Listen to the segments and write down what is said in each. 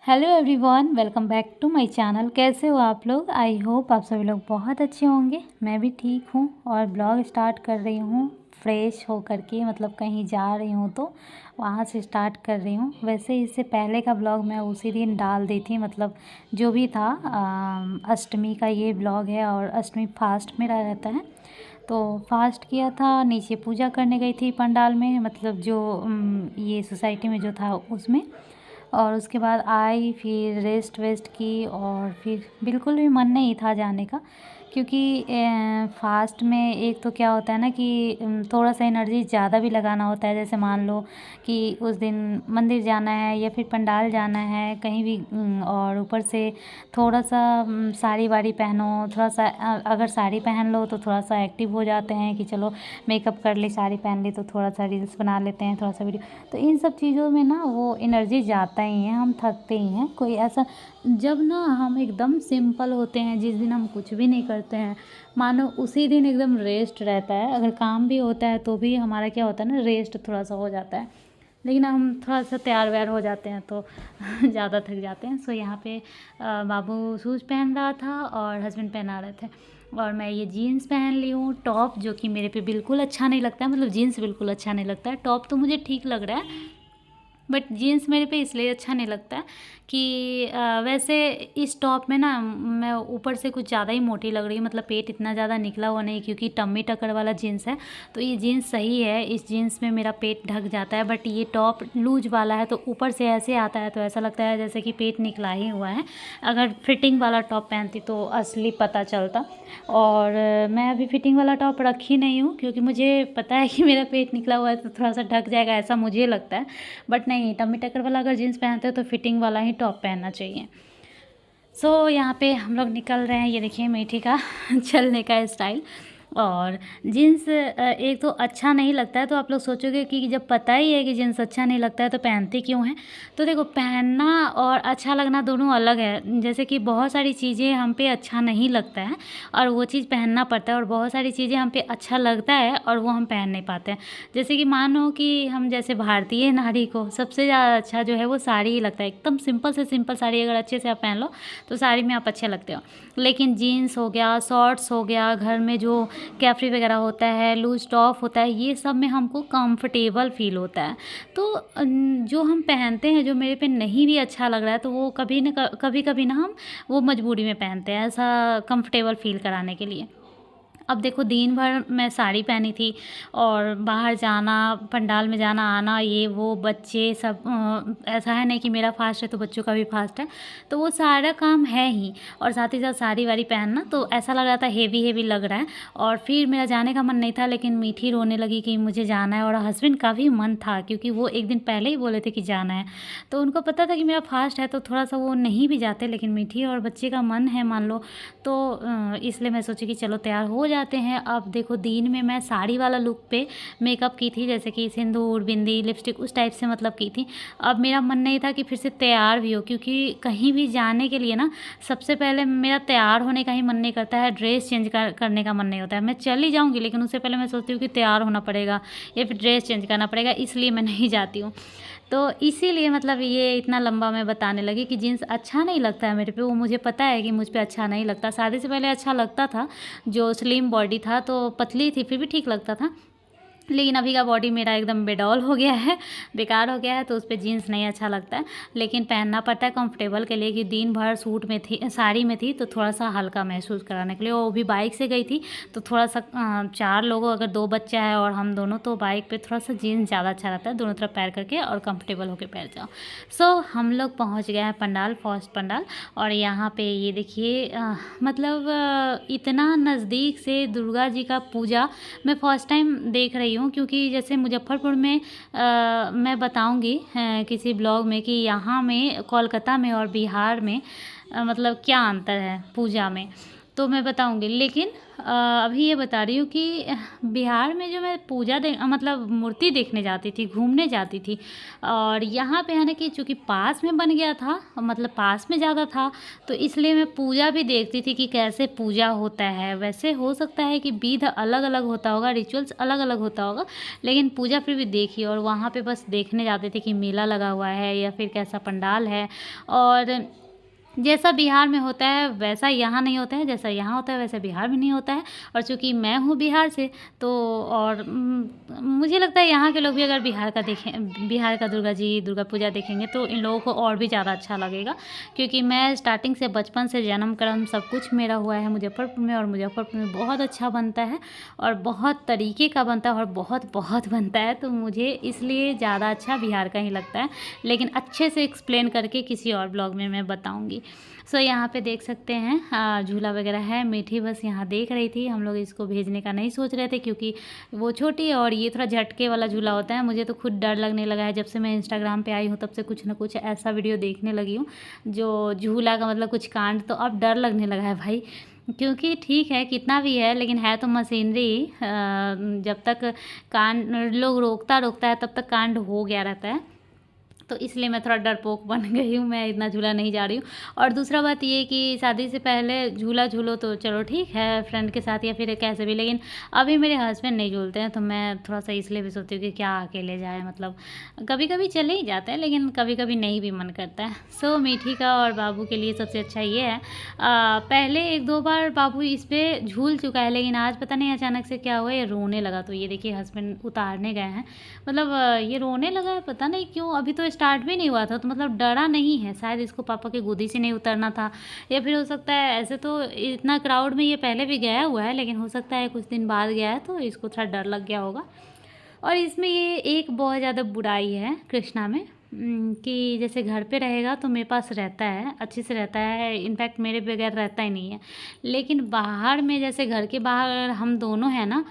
Hello everyone, welcome back to my channel. कैसे हो आप लोग? आई होप आप सभी लोग बहुत अच्छे होंगे। मैं भी ठीक हूँ और ब्लॉग स्टार्ट कर रही हूँ फ्रेश हो करके, मतलब कहीं जा रही हूँ तो वहाँ से स्टार्ट कर रही हूँ। वैसे इससे पहले का ब्लॉग मैं उसी दिन डाल दी थी, मतलब जो भी था। अष्टमी का ये ब्लॉग है और अष्टमी फास्ट मेरा रहता है, तो फास्ट किया था। नीचे पूजा करने गई थी पंडाल में, मतलब जो ये सोसाइटी में जो था उसमें। और उसके बाद आई, फिर रेस्ट वेस्ट की और फिर बिल्कुल भी मन नहीं था जाने का, क्योंकि फास्ट में एक तो क्या होता है ना कि थोड़ा सा एनर्जी ज़्यादा भी लगाना होता है। जैसे मान लो कि उस दिन मंदिर जाना है या फिर पंडाल जाना है कहीं भी, और ऊपर से थोड़ा सा साड़ी वाड़ी पहनो, थोड़ा सा अगर साड़ी पहन लो तो थोड़ा सा एक्टिव हो जाते हैं कि चलो मेकअप कर ली, साड़ी पहन ली तो थोड़ा सा रील्स बना लेते हैं, थोड़ा सा वीडियो। तो इन सब चीज़ों में ना वो एनर्जी जाता ही है, हम थकते ही हैं। कोई ऐसा जब ना हम एकदम सिंपल होते हैं, जिस दिन हम कुछ भी नहीं करते हैं, मानो उसी दिन एकदम रेस्ट रहता है। अगर काम भी होता है तो भी हमारा क्या होता है ना, रेस्ट थोड़ा सा हो जाता है। लेकिन हम थोड़ा सा तैयार व्यार हो जाते हैं तो ज़्यादा थक जाते हैं। सो यहाँ पे बाबू शूज़ पहन रहा था और हस्बैंड पहना रहे थे, और मैं ये जीन्स पहन ली हूँ। टॉप जो कि मेरे पे बिल्कुल अच्छा नहीं लगता है, मतलब जीन्स बिल्कुल अच्छा नहीं लगता है। टॉप तो मुझे ठीक लग रहा है, बट जीन्स मेरे पे इसलिए अच्छा नहीं लगता है कि वैसे इस टॉप में ना मैं ऊपर से कुछ ज़्यादा ही मोटी लग रही हूँ, मतलब पेट इतना ज़्यादा निकला हुआ नहीं, क्योंकि टम्मी टकर वाला जीन्स है। तो ये जीन्स सही है, इस जीन्स में मेरा पेट ढक जाता है। बट ये टॉप लूज वाला है तो ऊपर से ऐसे आता है तो ऐसा लगता है जैसे कि पेट निकला ही हुआ है। अगर फिटिंग वाला टॉप पहनती तो असली पता चलता। और मैं अभी फिटिंग वाला टॉप रखी नहीं हूँ, क्योंकि मुझे पता है कि मेरा पेट निकला हुआ है तो थोड़ा सा ढक जाएगा, ऐसा मुझे लगता है। बट नहीं, टम्मी टक्कर वाला अगर जीन्स पहनते हो तो फिटिंग वाला ही टॉप पहनना चाहिए। सो यहाँ पे हम लोग निकल रहे हैं। ये देखिए मीठी का चलने का स्टाइल। और जीन्स एक तो अच्छा नहीं लगता है, तो आप लोग सोचोगे कि जब पता ही है कि जीन्स अच्छा नहीं लगता है तो पहनते क्यों हैं। तो देखो, पहनना और अच्छा लगना दोनों अलग है। जैसे कि बहुत सारी चीज़ें हम पे अच्छा नहीं लगता है और वो चीज़ पहनना पड़ता है, और बहुत सारी चीज़ें हम पे अच्छा लगता है और वो हम पहन नहीं पाते हैं। जैसे कि मानो कि हम जैसे भारतीय नारी को सबसे ज़्यादा अच्छा जो है वो साड़ी ही लगता है। एकदम सिंपल से सिंपल साड़ी अगर अच्छे से आप पहन लो तो साड़ी में आप अच्छे लगते हो। लेकिन जीन्स हो गया, शॉर्ट्स हो गया, घर में जो कैफ्री वगैरह होता है, लूज टॉप होता है, ये सब में हमको कंफर्टेबल फील होता है। तो जो हम पहनते हैं जो मेरे पे नहीं भी अच्छा लग रहा है तो वो कभी कभी ना हम वो मजबूरी में पहनते हैं, ऐसा कंफर्टेबल फील कराने के लिए। अब देखो, दिन भर मैं साड़ी पहनी थी और बाहर जाना, पंडाल में जाना आना, ये वो बच्चे सब, ऐसा है नहीं कि मेरा फास्ट है तो बच्चों का भी फास्ट है, तो वो सारा काम है ही। और साथ ही साथ साड़ी वाड़ी पहनना तो ऐसा लग रहा था हेवी हेवी लग रहा है। और फिर मेरा जाने का मन नहीं था, लेकिन मीठी रोने लगी कि मुझे जाना है, और हस्बैंड का भी मन था क्योंकि वो एक दिन पहले ही बोले थे कि जाना है। तो उनको पता था कि मेरा फास्ट है तो थोड़ा सा वो नहीं भी जाते, लेकिन मीठी और बच्चे का मन है मान लो, तो इसलिए मैं सोची कि चलो तैयार हो जाते हैं। अब देखो, दिन में मैं साड़ी वाला लुक पे मेकअप की थी, जैसे कि सिंदूर, बिंदी, लिपस्टिक, उस टाइप से मतलब की थी। अब मेरा मन नहीं था कि फिर से तैयार भी हो, क्योंकि कहीं भी जाने के लिए ना सबसे पहले मेरा तैयार होने का ही मन नहीं करता है, ड्रेस चेंज करने का मन नहीं होता है। मैं चल ही जाऊँगी लेकिन उससे पहले मैं सोचती हूँ कि तैयार होना पड़ेगा या फिर ड्रेस चेंज करना पड़ेगा, इसलिए मैं नहीं जाती हूँ। तो इसीलिए मतलब ये इतना लंबा मैं बताने लगी कि जीन्स अच्छा नहीं लगता है मेरे पे। वो मुझे पता है कि मुझ पे अच्छा नहीं लगता। शादी से पहले अच्छा लगता था, जो स्लिम बॉडी था तो पतली थी फिर भी ठीक लगता था। लेकिन अभी का बॉडी मेरा एकदम बेडॉल हो गया है, बेकार हो गया है, तो उस पर जीन्स नहीं अच्छा लगता है। लेकिन पहनना पड़ता है कंफर्टेबल के लिए, कि दिन भर सूट में थी, साड़ी में थी, तो थोड़ा सा हल्का महसूस कराने के लिए। वो भी बाइक से गई थी तो थोड़ा सा 4 लोगों, अगर 2 बच्चा है और हम दोनों, तो बाइक पे थोड़ा सा जीन्स ज़्यादा अच्छा रहता है, दोनों तरफ पैर करके और कंफर्टेबल होकर बैठ जाओ। सो हम लोग पहुँच गए हैं पंडाल, फर्स्ट पंडाल। और यहाँ पे ये देखिए, मतलब इतना नज़दीक से दुर्गा जी का पूजा मैं फ़र्स्ट टाइम देख रही हूँ, क्योंकि जैसे मुजफ्फरपुर में मैं बताऊँगी किसी ब्लॉग में कि यहाँ में, कोलकाता में और बिहार में मतलब क्या अंतर है पूजा में। तो तो मैं बताऊँगी। लेकिन अभी ये बता रही हूँ कि बिहार में जो मैं पूजा मतलब मूर्ति देखने जाती थी, घूमने जाती थी, और यहाँ पे है ना कि चूँकि पास में बन गया था, मतलब पास में ज़्यादा था, तो इसलिए मैं पूजा भी देखती थी कि कैसे पूजा होता है। वैसे हो सकता है कि विधि अलग-अलग होता होगा, रिचुअल्स अलग-अलग होता होगा, लेकिन पूजा फिर भी देखी। और वहाँ पे बस देखने जाते थे कि मेला लगा हुआ है या फिर कैसा पंडाल है, और जैसा बिहार में होता है वैसा यहाँ नहीं होता है, जैसा यहाँ होता है वैसा बिहार में नहीं होता है। और चूँकि मैं हूँ बिहार से, तो और मुझे लगता है यहाँ के लोग भी अगर बिहार का दुर्गा पूजा देखेंगे तो इन लोगों को और भी ज़्यादा अच्छा लगेगा। क्योंकि मैं स्टार्टिंग से बचपन से जन्म कर्म सब कुछ मेरा हुआ है मुज़फ्फ़रपुर में, और मुज़फ्फ़रपुर में बहुत अच्छा बनता है और बहुत तरीके का बनता है और बहुत बहुत बनता है, तो मुझे इसलिए ज़्यादा अच्छा बिहार का ही लगता है। लेकिन अच्छे से एक्सप्लेन करके किसी और ब्लॉग में मैं बताऊँगी। सो यहाँ पे देख सकते हैं झूला वगैरह है। मीठी बस यहाँ देख रही थी, हम लोग इसको भेजने का नहीं सोच रहे थे क्योंकि वो छोटी है और ये थोड़ा झटके वाला झूला होता है। मुझे तो खुद डर लगने लगा है, जब से मैं इंस्टाग्राम पे आई हूँ तब से कुछ ना कुछ ऐसा वीडियो देखने लगी हूँ जो झूला का मतलब कुछ कांड, तो अब डर लगने लगा है भाई। क्योंकि ठीक है कितना भी है, लेकिन है तो मशीनरी, जब तक कांड लोग रोकता है तब तक कांड हो गया रहता है। तो इसलिए मैं थोड़ा डरपोक बन गई हूँ, मैं इतना झूला नहीं जा रही हूँ। और दूसरा बात ये कि शादी से पहले झूला झूलो तो चलो ठीक है फ्रेंड के साथ या फिर कैसे भी, लेकिन अभी मेरे हस्बैंड नहीं झूलते हैं, तो मैं थोड़ा सा इसलिए भी सोचती हूँ कि क्या अकेले जाए। मतलब कभी कभी चले ही जाते हैं, लेकिन कभी कभी नहीं भी मन करता है। सो मीठी का और बाबू के लिए सबसे अच्छा ये है, पहले 1-2 बार बाबू इस पर झूल चुका है, लेकिन आज पता नहीं अचानक से क्या हुआ, ये रोने लगा। तो ये देखिए हस्बैंड उतारने गए हैं, मतलब ये रोने लगा है, पता नहीं क्यों। अभी तो स्टार्ट भी नहीं हुआ था, तो मतलब डरा नहीं है, शायद इसको पापा की गोदी से नहीं उतरना था, या फिर हो सकता है ऐसे तो इतना क्राउड में ये पहले भी गया हुआ है, लेकिन हो सकता है कुछ दिन बाद गया है तो इसको थोड़ा डर लग गया होगा। और इसमें ये एक बहुत ज़्यादा बुराई है कृष्णा में, कि जैसे घर पे रहेगा तो मेरे पास रहता है, अच्छे से रहता है, इनफैक्ट मेरे बगैर रहता ही नहीं है। लेकिन बाहर में जैसे घर के बाहर हम दोनों हैं ना,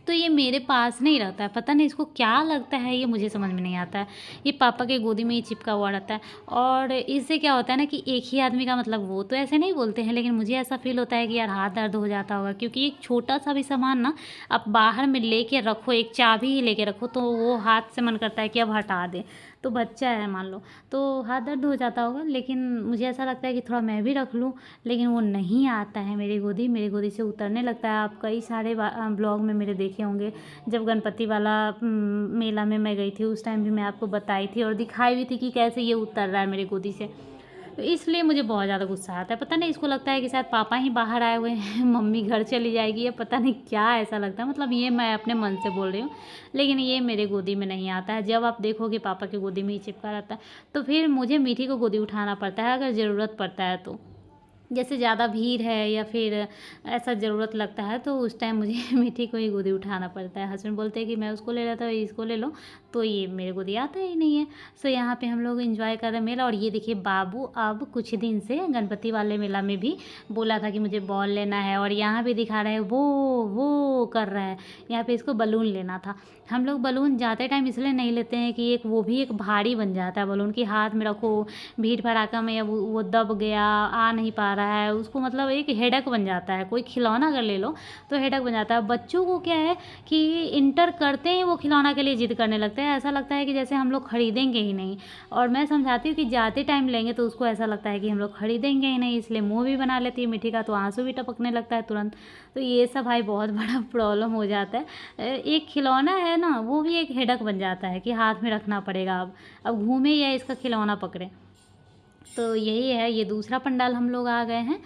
तो ये मेरे पास नहीं रहता है, पता नहीं इसको क्या लगता है, ये मुझे समझ में नहीं आता है। ये पापा के गोदी में ही चिपका हुआ रहता है। और इससे क्या होता है ना कि एक ही आदमी का, मतलब वो तो ऐसे नहीं बोलते हैं, लेकिन मुझे ऐसा फील होता है कि यार हाथ दर्द हो जाता होगा, क्योंकि एक छोटा सा भी सामान ना आप बाहर में लेके रखो, एक चाबी ही लेके रखो, तो वो हाथ से मन करता है कि अब हटा दे। तो बच्चा है मान लो, तो हाथ दर्द हो जाता होगा। लेकिन मुझे ऐसा लगता है कि थोड़ा मैं भी रख लूँ, लेकिन वो नहीं आता है मेरी गोदी से उतरने लगता है। आप कई सारे ब्लॉग में मेरे देखे होंगे, जब गणपति वाला मेला में मैं गई थी उस टाइम भी मैं आपको बताई थी और दिखाई भी थी कि कैसे ये उतर रहा है मेरी गोदी से। तो इसलिए मुझे बहुत ज़्यादा गुस्सा आता है। पता नहीं इसको लगता है कि शायद पापा ही बाहर आए हुए हैं, मम्मी घर चली जाएगी, या पता नहीं क्या ऐसा लगता है। मतलब ये मैं अपने मन से बोल रही हूँ, लेकिन ये मेरे गोदी में नहीं आता है। जब आप देखोगे पापा की गोदी में ही चिपका रहता है, तो फिर मुझे मीठी को गोदी उठाना पड़ता है अगर ज़रूरत पड़ता है तो। जैसे ज़्यादा भीड़ है या फिर ऐसा ज़रूरत लगता है तो उस टाइम मुझे मीठी को ही गोदी उठाना पड़ता है। हस्बैंड बोलते हैं कि मैं उसको ले लेता हूँ, इसको ले लो, तो ये मेरे गोदी आता ही नहीं है। सो यहाँ पे हम लोग एंजॉय कर रहे हैं मेला। और ये देखिए बाबू अब कुछ दिन से गणपति वाले मेला में भी बोला था कि मुझे बॉल लेना है, और यहाँ भी दिखा रहा है वो कर रहा है। यहाँ पे इसको बलून लेना था। हम लोग बलून जाते टाइम इसलिए नहीं लेते हैं कि एक वो भी एक भारी बन जाता है बलून, की हाथ में रखो, भीड़ भड़ाका में वो दब गया, आ नहीं पा रहा है, उसको मतलब एक हेडक बन जाता है। कोई खिलौना अगर ले लो तो हेडक बन जाता है। बच्चों को क्या है कि इंटर करते ही वो खिलौना के लिए जिद करने लगते हैं, ऐसा लगता है कि जैसे हम लोग खरीदेंगे ही नहीं। और मैं समझाती हूँ कि जाते टाइम लेंगे तो उसको ऐसा लगता है कि हम लोग खरीदेंगे ही नहीं, इसलिए मुँह भी बना लेती है मीठी का, तो आंसू भी टपकने लगता है तुरंत। तो ये सब भाई बहुत बड़ा प्रॉब्लम हो जाता है। एक खिलौना है ना, वो भी एक हेडक बन जाता है कि हाथ में रखना पड़ेगा, अब घूमे या इसका खिलौना पकड़े। तो यही है, ये दूसरा पंडाल हम लोग आ गए हैं,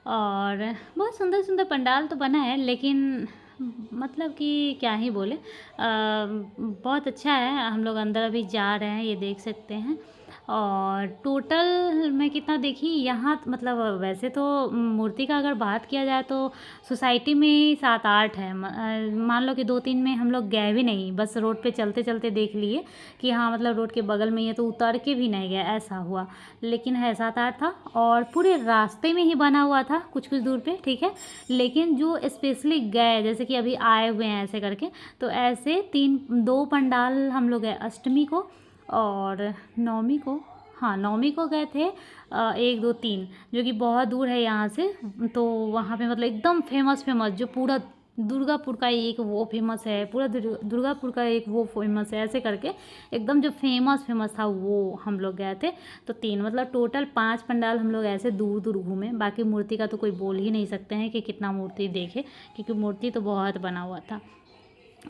और बहुत सुंदर सुंदर पंडाल तो बना है, लेकिन मतलब कि क्या ही बोले, बहुत अच्छा है। हम लोग अंदर अभी जा रहे हैं, ये देख सकते हैं। और टोटल मैं कितना देखी यहाँ, मतलब वैसे तो मूर्ति का अगर बात किया जाए तो सोसाइटी में 7-8 है। मान लो कि 2-3 में हम लोग गए भी नहीं, बस रोड पे चलते चलते देख लिए कि हाँ मतलब रोड के बगल में ही है, तो उतर के भी नहीं गए, ऐसा हुआ। लेकिन है 7-8 था, और पूरे रास्ते में ही बना हुआ था कुछ कुछ दूर पे, ठीक है। लेकिन जो स्पेशली गए, जैसे कि अभी आए हुए हैं ऐसे करके, तो ऐसे 2 पंडाल हम लोग गए, अष्टमी को और नवमी को, हाँ, नवमी को गए थे 1 2 3, जो कि बहुत दूर है यहाँ से। तो वहाँ पे मतलब एकदम फेमस जो पूरा दुर्गापुर का एक वो फेमस है, पूरा दुर्गापुर का एक वो फेमस है, ऐसे करके एकदम जो फेमस था वो हम लोग गए थे। तो 3 मतलब टोटल 5 पंडाल हम लोग ऐसे दूर दूर घूमे। बाकी मूर्ति का तो कोई बोल ही नहीं सकते हैं कि कितना मूर्ति देखे, क्योंकि मूर्ति तो बहुत बना हुआ था।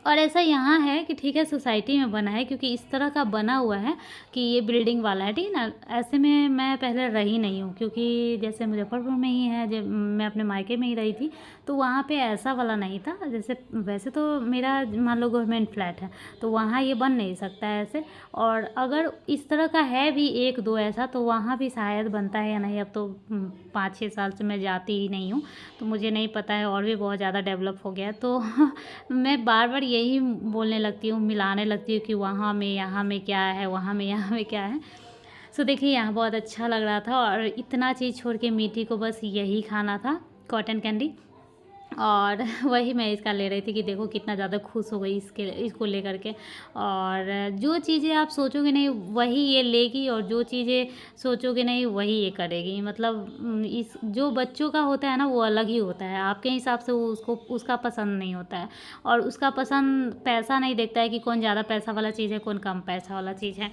और ऐसा यहाँ है कि ठीक है सोसाइटी में बना है, क्योंकि इस तरह का बना हुआ है कि ये बिल्डिंग वाला है, ठीक है ना। ऐसे में मैं पहले रही नहीं हूँ, क्योंकि जैसे मुजफ्फरपुर में ही है, जब मैं अपने मायके में ही रही थी तो वहाँ पे ऐसा वाला नहीं था। जैसे वैसे तो मेरा मान लो गवर्नमेंट फ्लैट है, तो वहाँ ये बन नहीं सकता है ऐसे। और अगर इस तरह का है भी 1 2 ऐसा, तो वहाँ भी शायद बनता है या नहीं। अब तो 5-6 साल से मैं जाती ही नहीं हूँ, तो मुझे नहीं पता है। और भी बहुत ज़्यादा डेवलप हो गया, तो मैं बार बार यही बोलने लगती हूँ, मिलाने लगती हूँ कि वहाँ में यहाँ में क्या है, वहाँ में यहाँ में क्या है। सो देखिए यहाँ बहुत अच्छा लग रहा था, और इतना चीज़ छोड़ के मीठी को बस यही खाना था, कॉटन कैंडी। और वही मैं इसका ले रही थी कि देखो कितना ज़्यादा खुश हो गई इसको लेकर के। और जो चीज़ें आप सोचोगे नहीं वही ये लेगी, और जो चीज़ें सोचोगे नहीं वही ये करेगी। मतलब इस जो बच्चों का होता है ना वो अलग ही होता है, आपके हिसाब से वो उसका पसंद नहीं होता है। और उसका पसंद पैसा नहीं देखता है कि कौन ज़्यादा पैसा वाला चीज़ है, कौन कम पैसा वाला चीज़ है।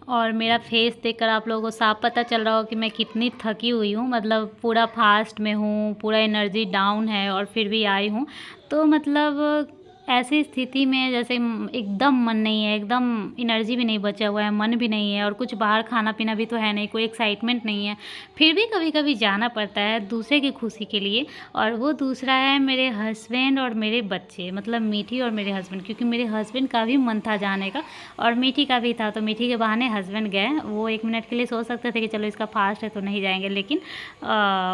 और मेरा फेस देखकर आप लोगों को साफ पता चल रहा हो कि मैं कितनी थकी हुई हूँ। मतलब पूरा फास्ट में हूँ, पूरा एनर्जी डाउन है, और फिर भी आई हूँ। तो मतलब ऐसी स्थिति में जैसे एकदम मन नहीं है, एकदम एनर्जी भी नहीं बचा हुआ है, मन भी नहीं है, और कुछ बाहर खाना पीना भी तो है नहीं, कोई एक्साइटमेंट नहीं है। फिर भी कभी कभी जाना पड़ता है दूसरे की खुशी के लिए, और वो दूसरा है मेरे हस्बैंड और मेरे बच्चे, मतलब मीठी और मेरे हस्बैंड। क्योंकि मेरे हस्बैंड का भी मन था जाने का, और मीठी का भी था। तो मीठी के बहाने हस्बैंड गए। वो 1 मिनट के लिए सोच सकते थे कि चलो इसका फास्ट है तो नहीं जाएंगे, लेकिन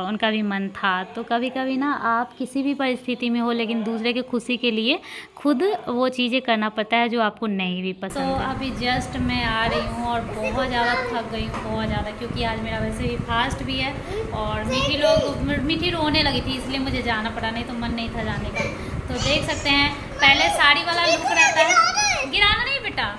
उनका भी मन था। तो कभी कभी ना आप किसी भी परिस्थिति में हो, लेकिन दूसरे की खुशी के लिए खुद वो चीज़ें करना पड़ता है जो आपको नहीं भी पसंद है। तो अभी जस्ट मैं आ रही हूँ, और बहुत ज़्यादा थक गई हूँ, बहुत ज़्यादा, क्योंकि आज मेरा वैसे भी फास्ट भी है। और मीठी रोने लगी थी, इसलिए मुझे जाना पड़ा, नहीं तो मन नहीं था जाने का। तो देख सकते हैं पहले साड़ी वाला लुक रहता है। गिराना नहीं बेटा।